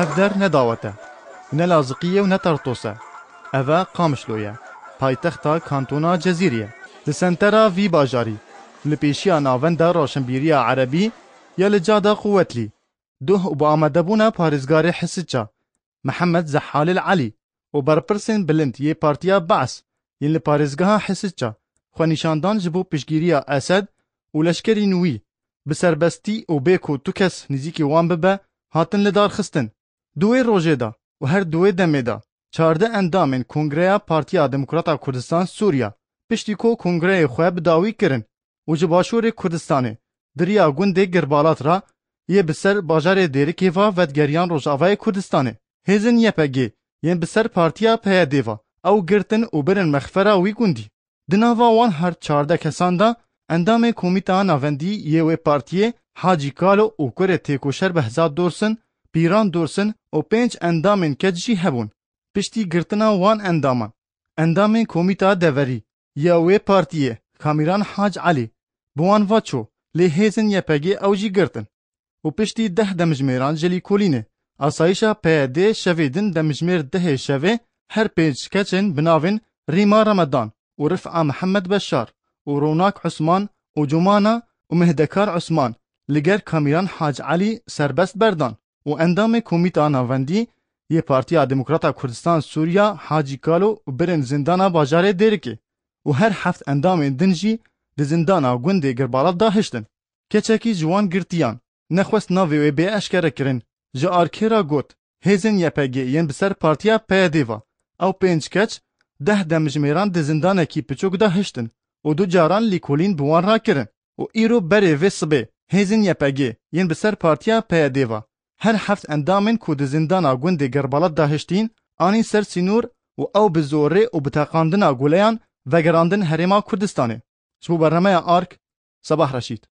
افدر نداوته نلازقية ونترطوسة افا قامشلوية پایتختا کانتونا جزیریه لسنترا وی باجاری لپیشیا ناوندا روشنبیریا عربی یا لجادا قوتلی دوه و با آمدبونا پارزگار حسچا محمد زحال العلی و برپرسن بلند یه پارتیا بعث ین لپارزگاه حسچا خوانیشاندان جبو پشگیریا اسد و لشکری نوی بسربستی و بیکو تو کس نزیکی وان ببه هاتن لدار خستن دوی روژه دا و هر دوی دمه دا 14 اندامên Kongreya Partiya Demokrata Kurdistan Sûriya piştî ku kongreyê xwe bi dawî kirin û ji başûrê Kurdistanê diriya gundê girbalat ra yê bi ser bajarê Dêrikê va vedgeriyan Rojavayê Kurdistanê. Hêzin YPG yên bi ser Partiya PYD va ew girtin û birin mexfera wî gundî. Di nava wan her 14 kesan da endamê Komîta Navendî yê wê partiyê Hacî Kalo û Kurê Têkoşer Behzad Dorsin, Pîran Dorsin û 5 endamên keç jî hebûn. پشتی گرتنا وان اندامان اندام کمیتا دوری یا وی پارتیه کامیران حاج علی بوان واچو لی هیزن یپگی اوجی گرتن و پشتی 10 دمجمیران جلی کولینه آسایشا پیده شویدن دمجمیر 10 شوی هر پیج کچن بناوین ریما رمضان و رفع محمد بشار و روناک عثمان و جمانا و مهدکار عثمان لگر کامیران حاج علی سربست بردان و اندام کمیتا ناوندی یه پارتیا دموکراتا کردستان سوریا حاجی کالو و برن زندانا باجاره دیرکی و هر هفت اندام دنجی د زندانا گونده گربالات داهشتن کچکی جوان گرتیان نخواست ناوی و بی اشکره کرن جا آرکیرا گوت هیزن یپگی ین بسر پارتیا پیدیوا او 5 کچ 10 دمجمیران د زندانا کی پچوک داهشتن و دو جاران لیکولین بوان را کرن و ایرو بری و صبه هیزن یپگی ین بسر پارتیا پیدیوا هر هفت اندامن کو د زندانا گوند گربالات داهشتین آنی سر سینور و او به زوره و بتاقاندنا گولیان و گراندن هریما کردستانه. شبو برنامه آرک صباح رشید.